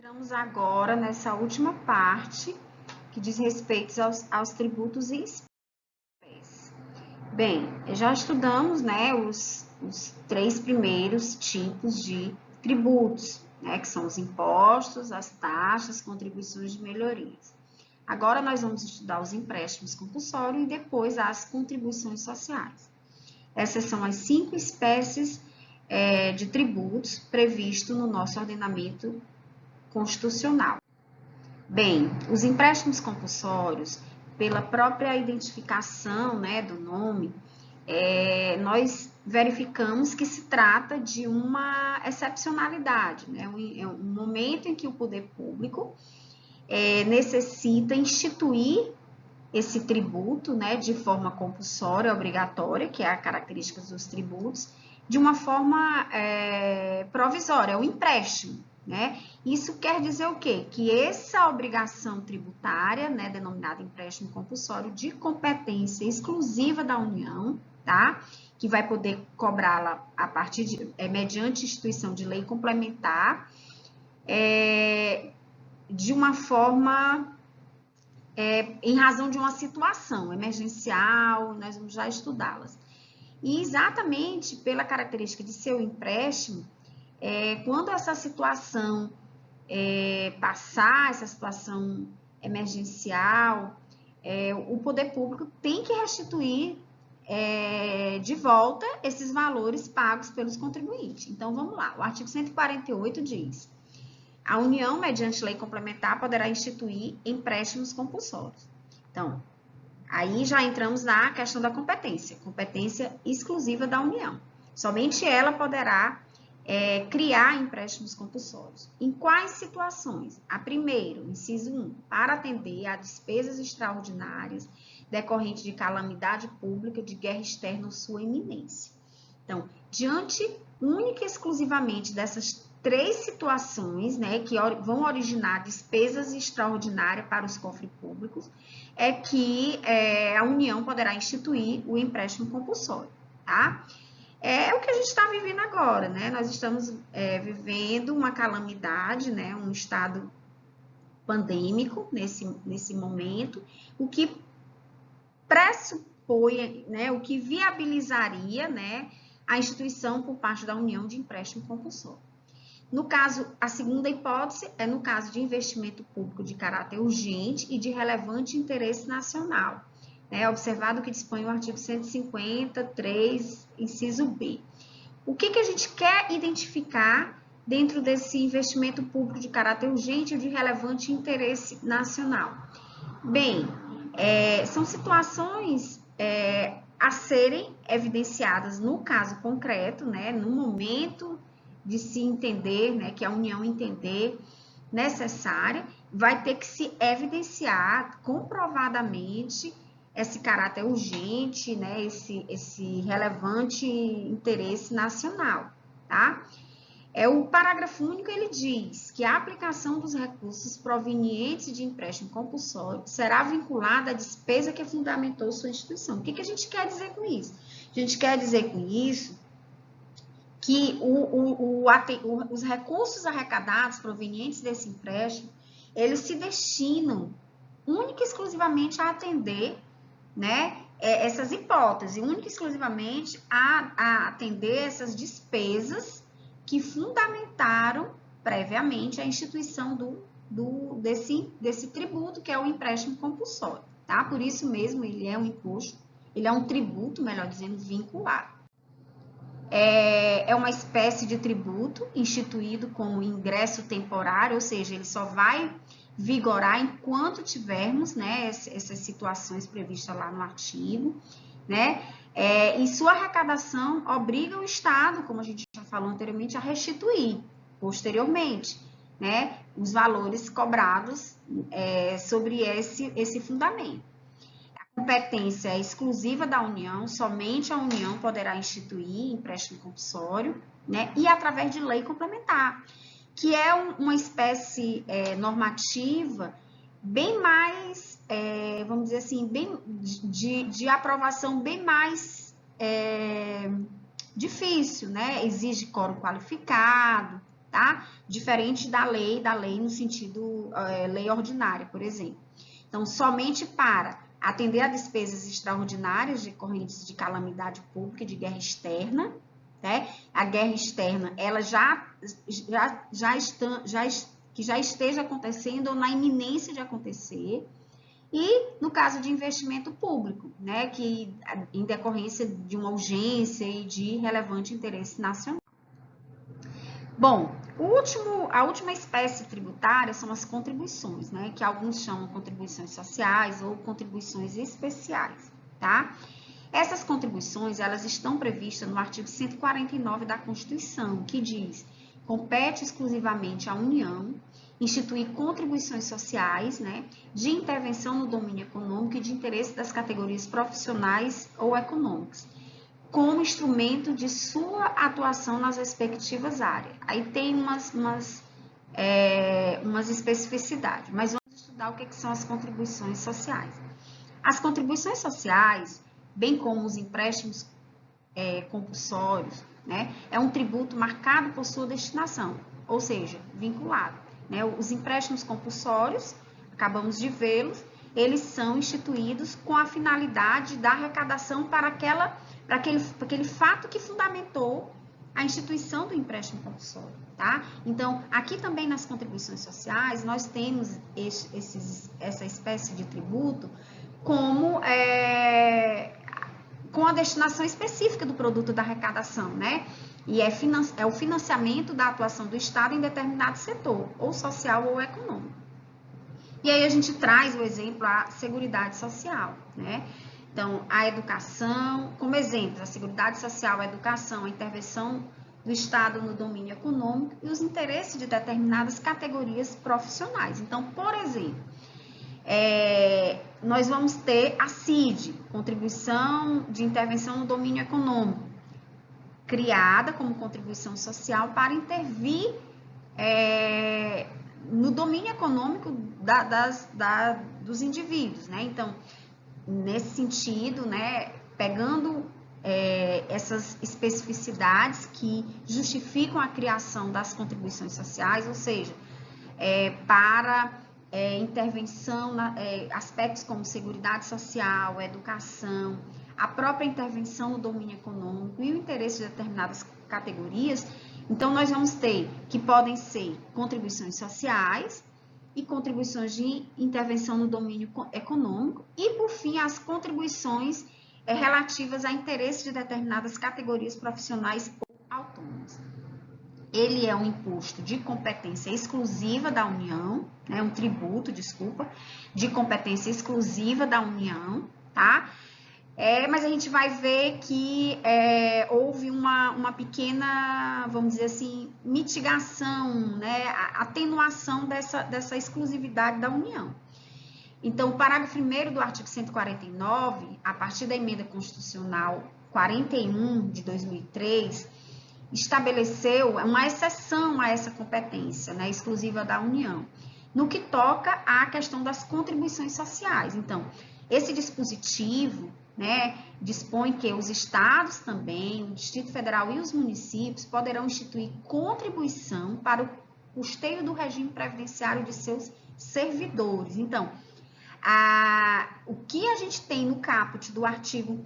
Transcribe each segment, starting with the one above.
Estamos agora nessa última parte que diz respeito aos tributos e espécies. Bem, já estudamos, né, os três primeiros tipos de tributos, né, que são os impostos, as taxas, contribuições de melhorias. Agora nós vamos estudar os empréstimos compulsórios e depois as contribuições sociais. Essas são as 5 espécies de tributos previstos no nosso ordenamento constitucional. Bem, os empréstimos compulsórios, pela própria identificação, né, do nome, nós verificamos que se trata de uma excepcionalidade, né, um momento em que o poder público necessita instituir esse tributo, né, de forma compulsória, obrigatória, que é a característica dos tributos, de uma forma provisória, é um empréstimo, né? Isso quer dizer o quê? Que essa obrigação tributária, né, denominada empréstimo compulsório, de competência exclusiva da União, tá? Que vai poder cobrá-la a partir mediante instituição de lei complementar, de uma forma em razão de uma situação emergencial, nós vamos já estudá-las. E exatamente pela característica de seu empréstimo, quando essa situação passar, essa situação emergencial, o poder público tem que restituir de volta esses valores pagos pelos contribuintes. Então, vamos lá. O artigo 148 diz: a União, mediante lei complementar, poderá instituir empréstimos compulsórios. Então, aí já entramos na questão da competência exclusiva da União. Somente ela poderá criar empréstimos compulsórios. Em quais situações? A primeiro, inciso 1, para atender a despesas extraordinárias decorrentes de calamidade pública, de guerra externa ou sua iminência. Então, diante única e exclusivamente dessas 3 situações, né, que vão originar despesas extraordinárias para os cofres públicos, é que a União poderá instituir o empréstimo compulsório, tá? É o que a gente está vivendo agora, né? Nós estamos vivendo uma calamidade, né, um estado pandêmico nesse momento, o que pressupõe, né, o que viabilizaria, né, a instituição por parte da União de empréstimo compulsório. No caso, a segunda hipótese é no caso de investimento público de caráter urgente e de relevante interesse nacional, né? Observado que dispõe o artigo 153, inciso B. O que a gente quer identificar dentro desse investimento público de caráter urgente e de relevante interesse nacional? Bem, são situações a serem evidenciadas no caso concreto, né? No momento de se entender, né, que a União entender necessária, vai ter que se evidenciar comprovadamente esse caráter urgente, né, esse relevante interesse nacional, tá? O parágrafo único, ele diz que a aplicação dos recursos provenientes de empréstimo compulsório será vinculada à despesa que fundamentou sua instituição. O que a gente quer dizer com isso? A gente quer dizer com isso que os recursos arrecadados provenientes desse empréstimo, eles se destinam única e exclusivamente a atender, né, essas hipóteses, única e exclusivamente a atender essas despesas que fundamentaram previamente a instituição desse tributo, que é o empréstimo compulsório, tá? Por isso mesmo, ele é um imposto, ele é um tributo, melhor dizendo, vinculado. É uma espécie de tributo instituído como ingresso temporário, ou seja, ele só vai vigorar enquanto tivermos, né, essas situações previstas lá no artigo, né? E sua arrecadação obriga o Estado, como a gente já falou anteriormente, a restituir posteriormente, né, os valores cobrados sobre esse fundamento. Competência é exclusiva da União, somente a União poderá instituir empréstimo compulsório, né, e através de lei complementar, que é uma espécie normativa bem mais, vamos dizer assim, bem de aprovação bem mais difícil, né, exige quórum qualificado, tá? Diferente da lei no sentido lei ordinária, por exemplo. Então, somente para atender a despesas extraordinárias decorrentes de calamidade pública e de guerra externa, né? A guerra externa, ela já esteja acontecendo ou na iminência de acontecer, e no caso de investimento público, né, que em decorrência de uma urgência e de relevante interesse nacional. Bom, a última espécie tributária são as contribuições, né, que alguns chamam contribuições sociais ou contribuições especiais, tá? Essas contribuições, elas estão previstas no artigo 149 da Constituição, que diz: compete exclusivamente à União instituir contribuições sociais, né, de intervenção no domínio econômico e de interesse das categorias profissionais ou econômicas, como instrumento de sua atuação nas respectivas áreas. Aí tem umas especificidades, mas vamos estudar o que são as contribuições sociais. As contribuições sociais, bem como os empréstimos compulsórios, né, é um tributo marcado por sua destinação, ou seja, vinculado. Né? Os empréstimos compulsórios, acabamos de vê-los, eles são instituídos com a finalidade da arrecadação para aquele fato que fundamentou a instituição do empréstimo compulsório, tá? Então, aqui também nas contribuições sociais, nós temos essa espécie de tributo como com a destinação específica do produto da arrecadação, né? E é o financiamento da atuação do Estado em determinado setor, ou social ou econômico. E aí a gente traz o exemplo, a Seguridade Social, né? Então, a educação, como exemplo, a Seguridade Social, a educação, a intervenção do Estado no domínio econômico e os interesses de determinadas categorias profissionais. Então, por exemplo, nós vamos ter a CID, Contribuição de Intervenção no Domínio Econômico, criada como contribuição social para intervir no domínio econômico dos indivíduos, né? Então, nesse sentido, né, pegando essas especificidades que justificam a criação das contribuições sociais, ou seja, para intervenção, aspectos como seguridade social, educação, a própria intervenção no domínio econômico e o interesse de determinadas categorias. Então, nós vamos ter que podem ser contribuições sociais e contribuições de intervenção no domínio econômico e, por fim, as contribuições relativas a interesse de determinadas categorias profissionais ou autônomas. Ele é um imposto de competência exclusiva da União, né, um tributo, desculpa, de competência exclusiva da União, tá? Mas a gente vai ver que houve uma pequena, vamos dizer assim, mitigação, né, atenuação dessa exclusividade da União. Então, o parágrafo 1º do artigo 149, a partir da emenda constitucional 41 de 2003, estabeleceu uma exceção a essa competência, né, exclusiva da União, no que toca à questão das contribuições sociais. Então, esse dispositivo, né, dispõe que os estados também, o Distrito Federal e os municípios poderão instituir contribuição para o custeio do regime previdenciário de seus servidores. Então, o que a gente tem no caput do artigo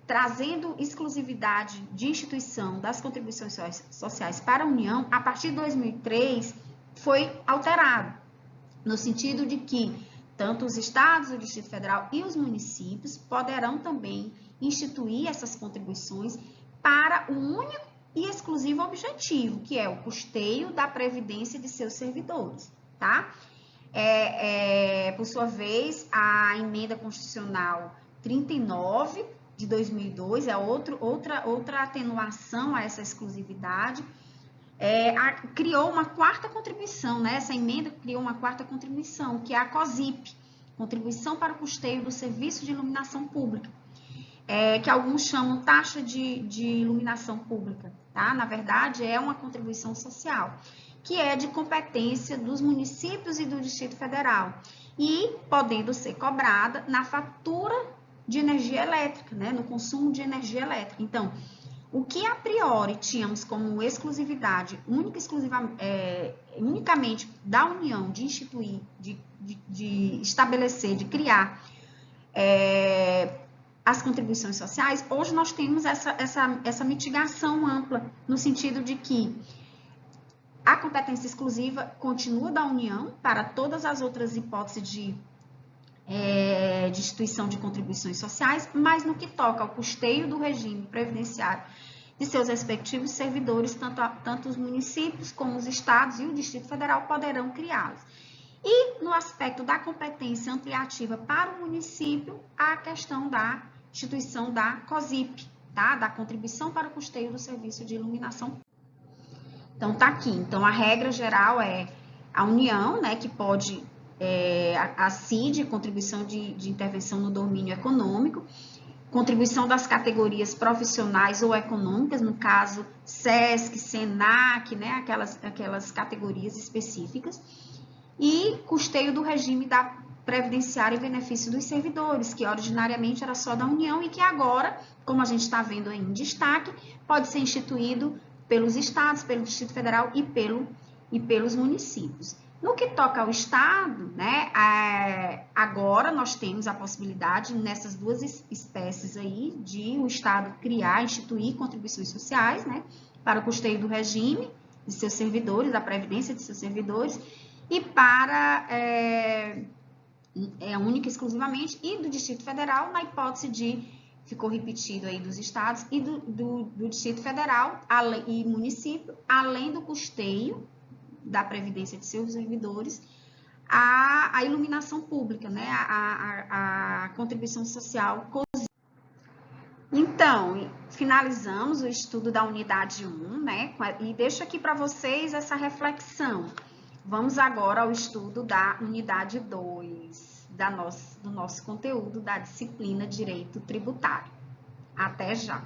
trazendo exclusividade de instituição das contribuições sociais para a União, a partir de 2003, foi alterado, no sentido de que tanto os estados, o Distrito Federal e os municípios poderão também instituir essas contribuições para o único e exclusivo objetivo, que é o custeio da previdência de seus servidores, tá? Por sua vez, a emenda constitucional 39 de 2002 é outra atenuação a essa exclusividade. Criou uma quarta contribuição, né? Essa emenda criou uma quarta contribuição, que é a COSIP, Contribuição para o Custeio do Serviço de Iluminação Pública, que alguns chamam taxa de iluminação pública, tá? Na verdade, é uma contribuição social, que é de competência dos municípios e do Distrito Federal, e podendo ser cobrada na fatura de energia elétrica, né? No consumo de energia elétrica. Então, o que a priori tínhamos como exclusividade, unicamente da União de instituir, de estabelecer, de criar as contribuições sociais, hoje nós temos essa mitigação ampla, no sentido de que a competência exclusiva continua da União para todas as outras hipóteses de instituição de contribuições sociais, mas no que toca ao custeio do regime previdenciário de seus respectivos servidores, tanto os municípios como os estados e o Distrito Federal poderão criá-los. E no aspecto da competência ampliativa para o município, a questão da instituição da COSIP, tá? Da contribuição para o custeio do serviço de iluminação. Então, tá aqui. Então, a regra geral é a União, né, que pode, a CID, contribuição de intervenção no domínio econômico, contribuição das categorias profissionais ou econômicas, no caso, SESC, SENAC, né, aquelas categorias específicas, e custeio do regime da previdenciária em benefício dos servidores, que originariamente era só da União e que agora, como a gente está vendo aí em destaque, pode ser instituído pelos estados, pelo Distrito Federal e pelos municípios. No que toca ao estado, né, agora nós temos a possibilidade, nessas duas espécies aí, de o estado criar, instituir contribuições sociais, né, para o custeio do regime de seus servidores, da previdência de seus servidores, e para, única e exclusivamente, e do Distrito Federal, na hipótese de, ficou repetido aí dos estados, e do Distrito Federal e município, além do custeio da previdência de seus servidores, a iluminação pública, né, a contribuição social. Então, finalizamos o estudo da unidade 1, né, e deixo aqui para vocês essa reflexão. Vamos agora ao estudo da unidade 2, do nosso conteúdo da disciplina Direito Tributário. Até já!